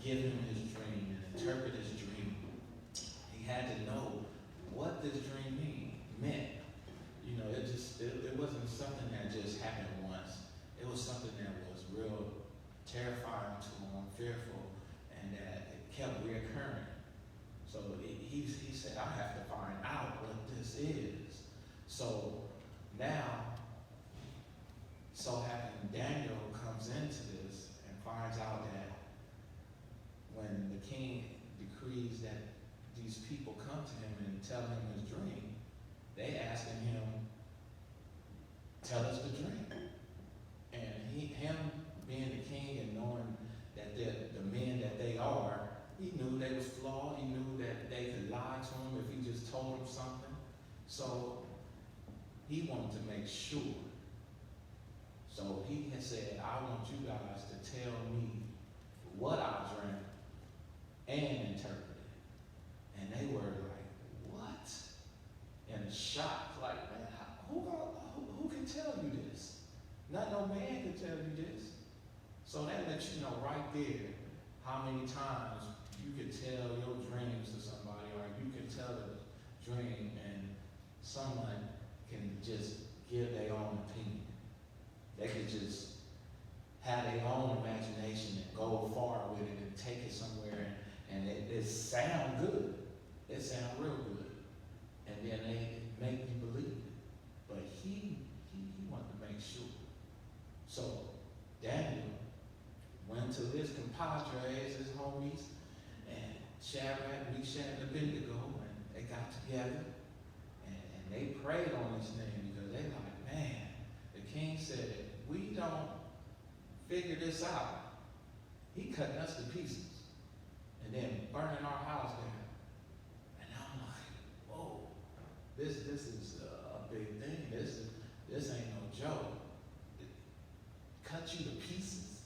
give him his dream and interpret his dream, he had to know what this dream meant. You know, it wasn't something that just happened once. It was something that was real terrifying to him, fearful, and that it kept reoccurring. So he said, I have to find out what this is. So now, so having Daniel comes into this and finds out that when the king decrees that these people come to him and tell him his dream, they asking him, tell us the dream. And him being the king and knowing that the men that they are, he knew they was flawed. He knew that they could lie to him if he just told him something. So he wanted to make sure. So he had said, I want you guys to tell me what I dreamt and interpret it. And they were like, what? And shocked, like, man, who can tell you this? Not no man can tell you this. So that lets you know right there how many times you can tell your dreams to somebody, or you can tell a dream and someone can just give their own opinion. They could just have their own imagination and go far with it and take it somewhere, and it sound good. It sound real good. And then they make you believe it. But he wanted to make sure. So Daniel went to his compadres, his homies, and Shadrach, Meshach, and Abednego, and they got together, and they prayed on his name, because they like, man, the king said, if we don't figure this out, he cutting us to pieces, and then burning our house down. And I'm like, whoa, this is a big thing. This ain't no joke. It cut you to pieces.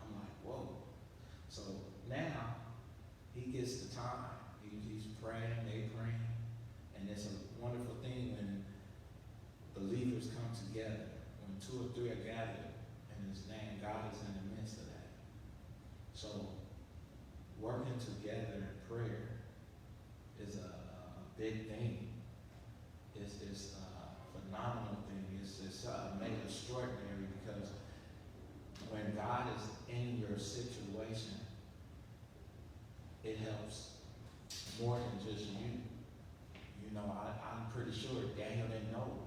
I'm like, whoa. So now he gets the time. He's praying, they praying, and it's a wonderful thing when believers come together. When 2 or 3 are gathered in his name, God is in the midst of that. So working together in prayer is a big thing. It's a phenomenal thing. It's made extraordinary, because when God is in your situation, it helps more than just you. You know, I'm pretty sure Daniel didn't know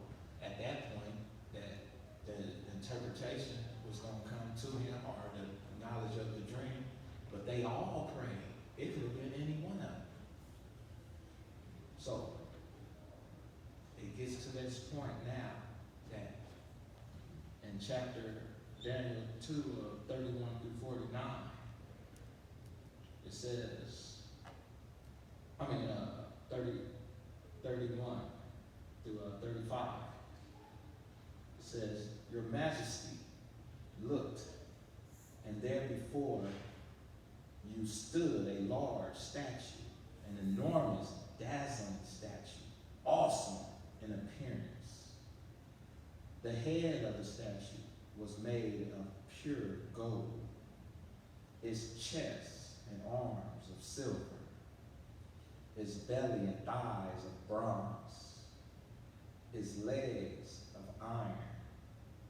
at that point that the interpretation was going to come to him, or the knowledge of the dream, but they all prayed. It could have been any one of them. So it gets to this point now that in chapter Daniel 2 of 31 through 49, it says, 31 through 35, it says, Your Majesty looked, and there before you stood a large statue, an enormous, dazzling statue, awesome in appearance. The head of the statue was made of pure gold, its chest and arms of silver, its belly and thighs of bronze, its legs of iron,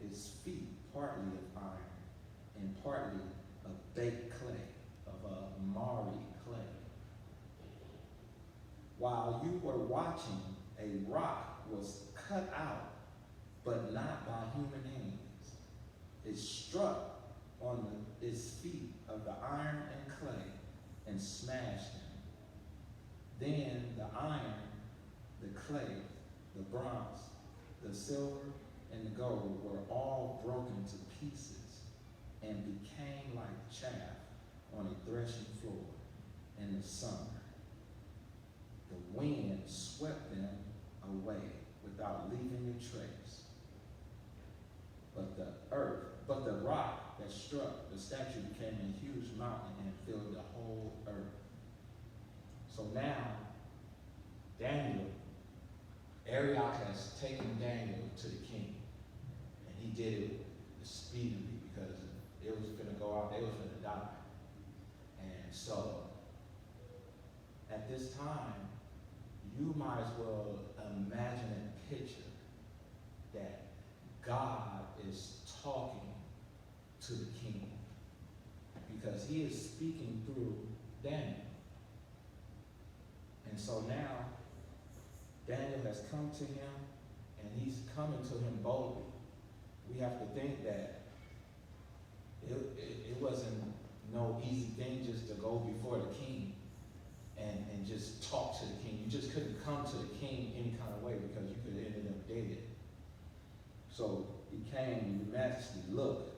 its feet partly of iron and partly of baked clay, of a marry clay. While you were watching, a rock was cut out, but not by human hands. It struck on its feet of the iron and clay and smashed them. Then the iron, the clay, the bronze, the silver, and the gold were all broken to pieces and became like chaff on a threshing floor in the summer. The wind swept them away without leaving a trace. But the rock that struck the statue became a huge mountain and filled the whole earth. So now, Daniel, Arioch has taken Daniel to the king. And he did it speedily, because it was going to go out, they was going to die. so, at this time, you might as well imagine and picture that God is talking to the king because he is speaking through Daniel. And so now, Daniel has come to him and he's coming to him boldly. We have to think that it wasn't no easy thing just to go before the king and just talk to the king. You just couldn't come to the king any kind of way because you could have ended up dead. So he came, Your Majesty, look.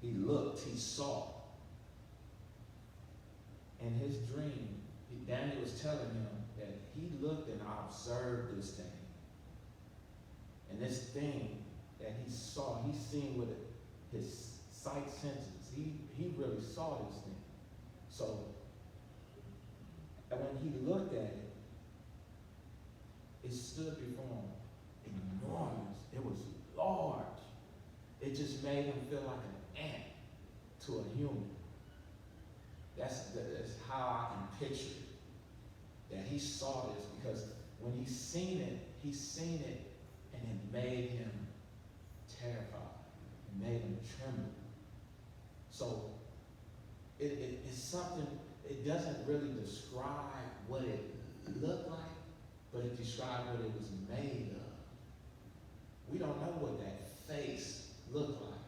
He looked, he saw. In his dream, Daniel was telling him that he looked and observed this thing. And this thing that he saw, he seen with his sight senses. He really saw this thing. So, and when he looked at it, it stood before him enormous. It was large. It just made him feel like an ant to a human. That's how I can picture it. That he saw this because when he seen it and it made him terrified. It made him tremble. So it's something, it doesn't really describe what it looked like, but it describes what it was made of. We don't know what that face looked like,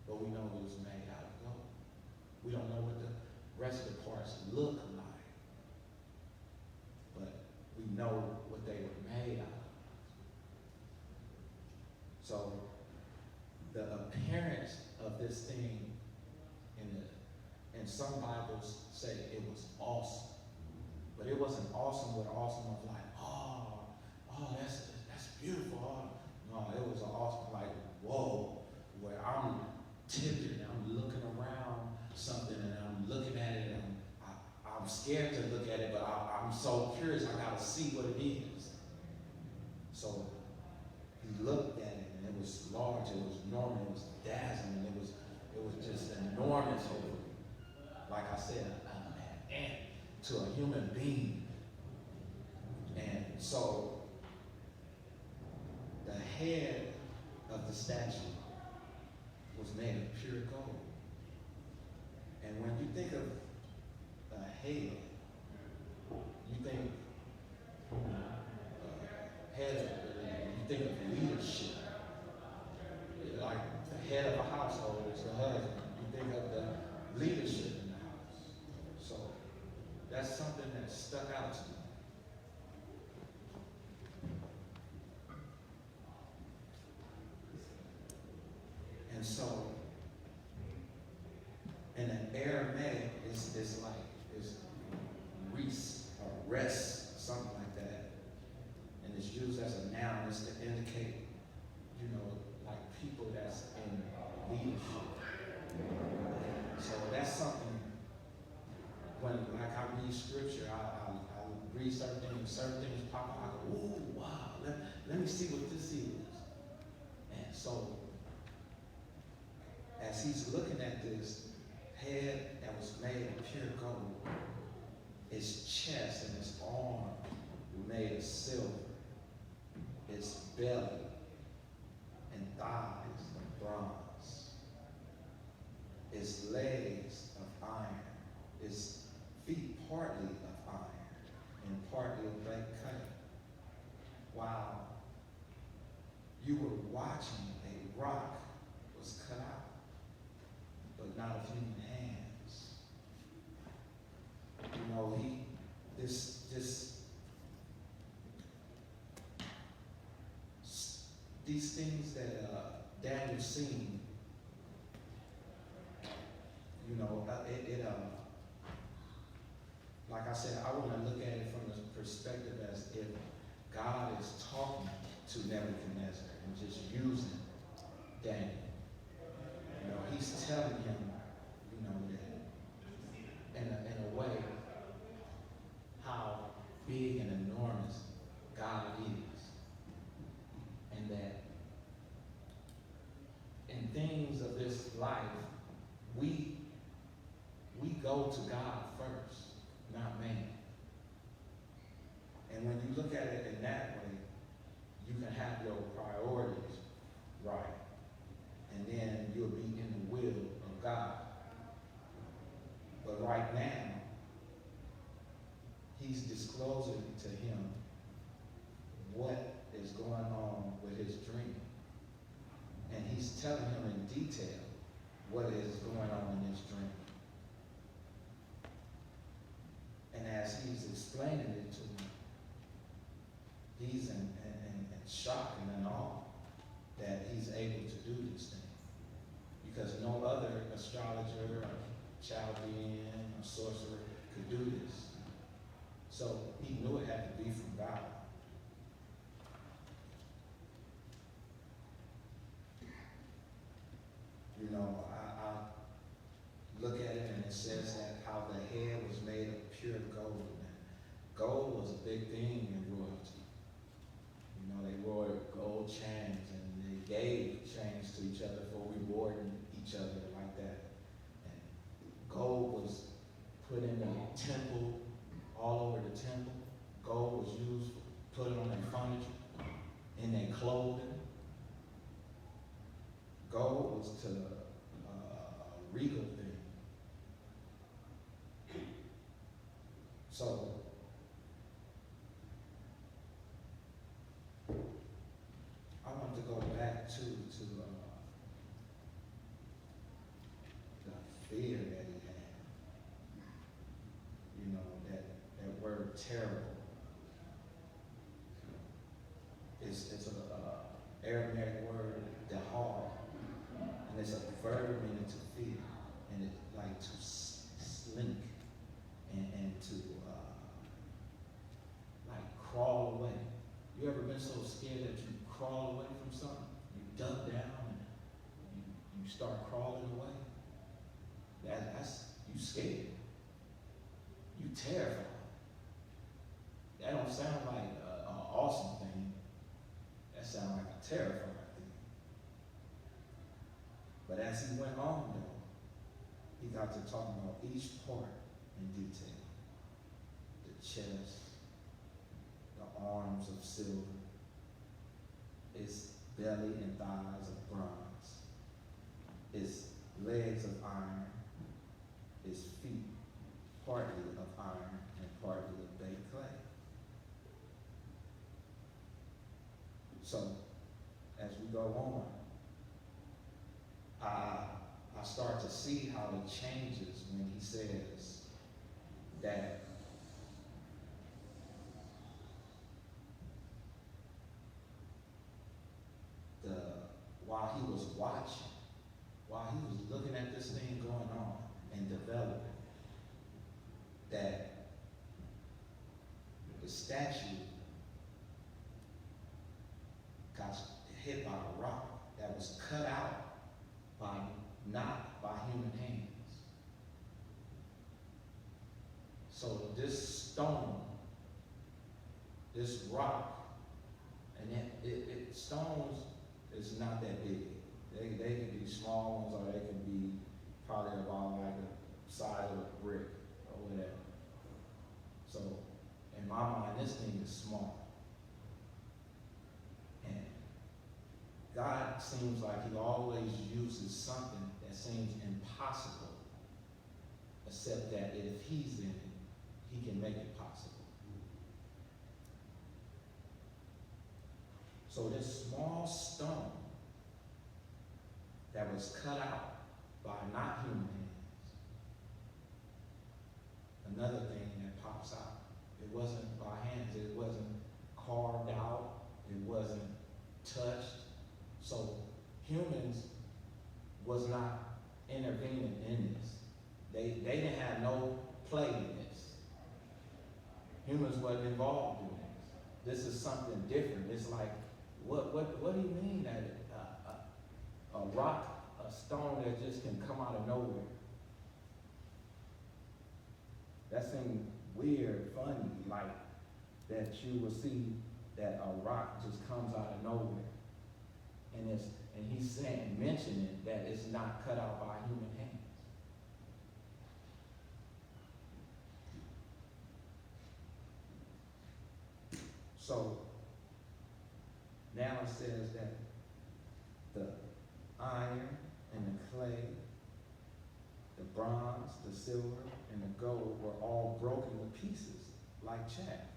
but we know it was made out of gold. We don't know what the rest of the parts look like, but we know what they were made out of. So the appearance of this thing in some Bibles say it was awesome, but it wasn't awesome with awesome of like, oh, that's beautiful. Oh. No, it was an awesome like, whoa, where I'm tempted, I'm looking around something and I'm looking at it and I'm scared to look at it, but I'm so curious, I gotta see what it is. So he looked at it and it was large, it was enormous, it was dazzling, it was just enormous over, like I said, an ant to a human being. And so the head of the statue was made of pure gold. And when you think of a head, you think you think of leadership. Like the head of a household is the husband. You think of the leadership in the house. So that's something that stuck out to me. And so, in an Aramaic, it's res or res, something like that. And it's used as a noun. It's to indicate, like people that's in leadership. So that's something, when like I read scripture, I read certain things pop up, I go, ooh, wow, let me see what this is. And so, as he's looking at this head that was made of pure gold, his chest and his arm were made of silver, his belly and thighs of bronze, his legs of iron, his feet partly of iron and partly of black cutting. While you were watching, a rock was cut out, but not of human hands. These things that Daniel seen, like I said, I want to look at it from the perspective as if God is talking to Nebuchadnezzar and just using Daniel. He's telling him, that in a way, how big and enormous God is. And that in things of this life, we go to God first, not man. And when you look at it in that way, you can have your priorities right. And then you'll be in the will of God. But right now, he's disclosing to him what is going on with his dream. And he's telling him in detail what is going on in his dream. And as he's explaining it to him, he's in shock and in awe that he's able to do this thing. Because no other astrologer or Chaldean or sorcerer could do this. So he knew it had to be from God. You know, I look at it and it says that how the head was made of pure gold. And gold was a big thing in royalty. You know, they wore gold chains and they gave chains to each other for rewarding each other like that. And gold was put in the temple, all over the temple. Gold was used, put it on their furniture, in their clothing. Gold was to a regal thing. So, I want to go back to the fear that he had. You know, that word terrible. It's a Aramaic word, dahar, and it's a verb meaning to fear, and it's like to slink and to like crawl away. You ever been so scared that you crawl away from something? You duck down and you start crawling away. That's you scared. You terrified. That don't sound like an awesome thing. That sounds like a terrifying thing. But as he went on, though, he got to talking about each part in detail. The chest, the arms of silver, its belly and thighs of bronze, its legs of iron, its feet partly of iron and partly of baked clay. So, as we go on, I start to see how it changes when he says that while he was watching, while he was looking at this thing going on and developing, that the statue got hit by a rock that was cut out not by human hands. So this stone, this rock, and stones is not that big. They can be small ones, or they can be probably about like the size of a brick or whatever. So in my mind, this thing is small. And God seems like he always uses something that seems impossible, except that if he's in it, he can make it possible. So this small stone that was cut out by not human hands, another thing that pops out, it wasn't by hands, it wasn't carved out, it wasn't touched. So humans was not intervening in this. They didn't have no play in this. Humans wasn't involved in this. This is something different. It's like, what do you mean that a rock, a stone that just can come out of nowhere? That seems weird, funny, like that you will see that a rock just comes out of nowhere. And he's saying, mentioning that it's not cut out by human hands. So now it says that the iron and the clay, the bronze, the silver, and the gold were all broken to pieces like chaff.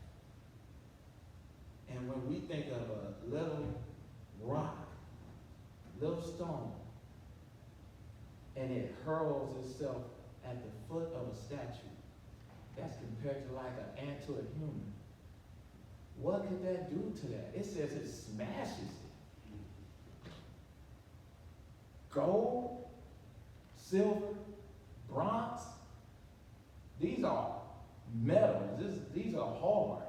And when we think of a little rock, little stone, and it hurls itself at the foot of a statue, that's compared to like an ant to a human. What could that do to that? It says it smashes it. Gold, silver, bronze, these are metals. These are hard.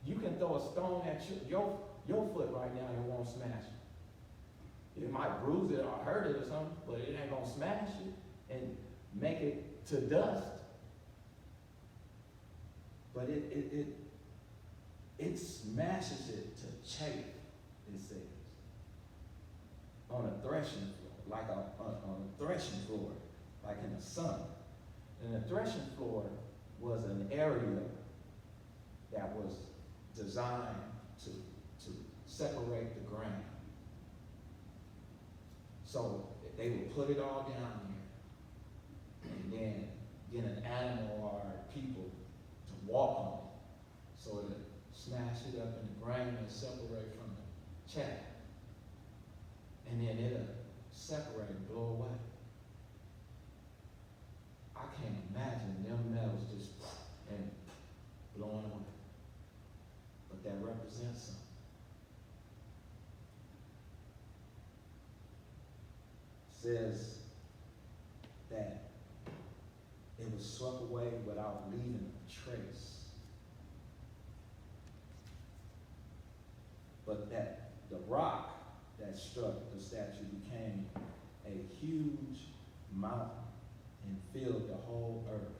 You can throw a stone at your foot right now and it won't smash it. It might bruise it or hurt it or something, but it ain't gonna smash it and make it to dust. But it smashes it to chaff, it says, on a threshing floor, like on a threshing floor, like in the sun. And the threshing floor was an area that was designed to separate the grain. So they would put it all down here and then get an animal or people to walk on it. So it would smash it up in the grain and separate from the chaff. And then it'll separate and blow away. I can't imagine them metals just and blowing away. But that represents something. Says that it was swept away without leaving a trace. But that the rock that struck the statue became a huge mountain and filled the whole earth.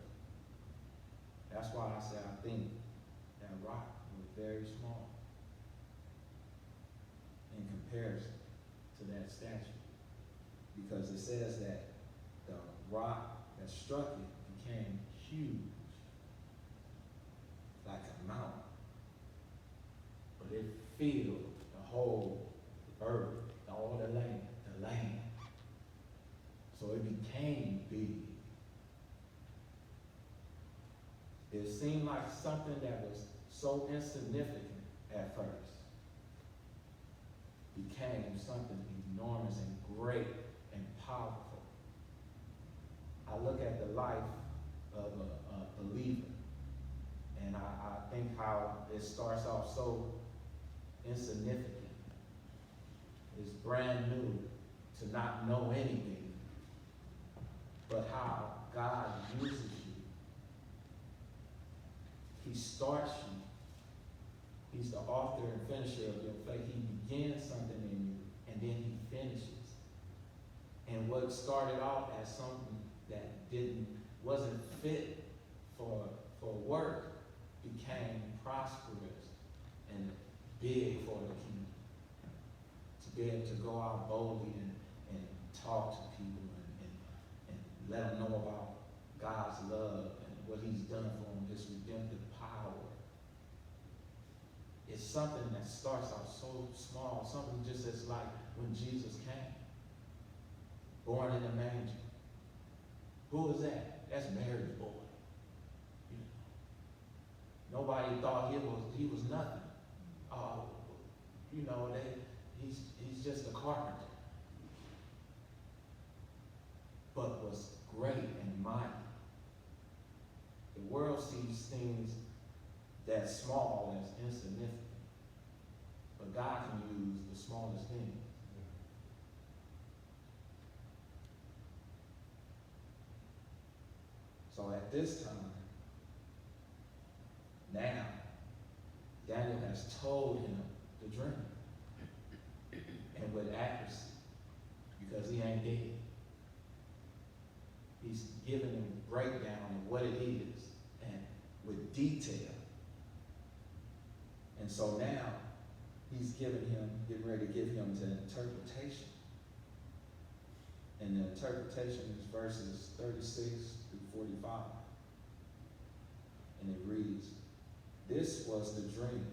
That's why I say I think that rock was very small in comparison to that statue. Because it says that the rock that struck it became huge, like a mountain. But it filled the whole earth, all the land. So it became big. It seemed like something that was so insignificant at first became something enormous and great and powerful. I look at the life of a believer, and I think how it starts off so insignificant. It's brand new to not know anything, but how God uses you. He starts you. He's the author and finisher of your faith. He begins something in you, and then he finishes. And what started off as something that wasn't fit for work became prosperous and big for the kingdom. To be able to go out boldly and talk to people and let them know about God's love and what he's done for them, his redemptive power. It's something that starts out so small, something just as like when Jesus came, born in a manger. Who is that? That's Mary's boy. You know, nobody thought he was nothing. He's just a carpenter. But was great and mighty. The world sees things that small as insignificant. But God can use the smallest thing. So at this time, now, Daniel has told him the dream. And with accuracy, because he ain't dead. He's giving him a breakdown of what it is, and with detail. And so now, he's getting ready to give him the interpretation. And the interpretation is verses 36 through 45. And it reads, This was the dream,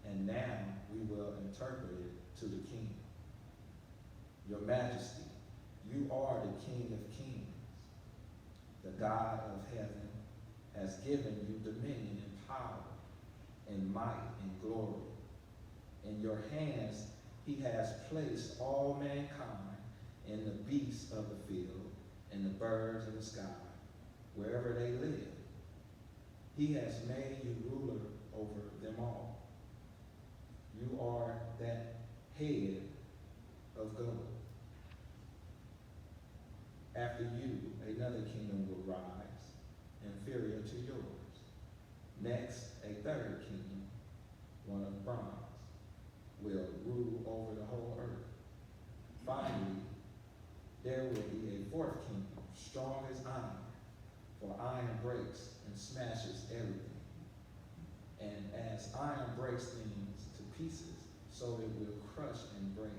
and now we will interpret it to the king. Your Majesty, you are the King of kings. The God of heaven has given you dominion and power and might and glory. In your hands he has placed all mankind and the beasts of the field and the birds of the sky, wherever they live. He has made you ruler over them all. You are that head of gold. After you, another kingdom will rise, inferior to yours. Next, a third kingdom, one of bronze, will rule over the whole earth. Finally, there will be a fourth kingdom, strong as iron, for iron breaks and smashes everything. And as iron breaks things to pieces, so it will crush and break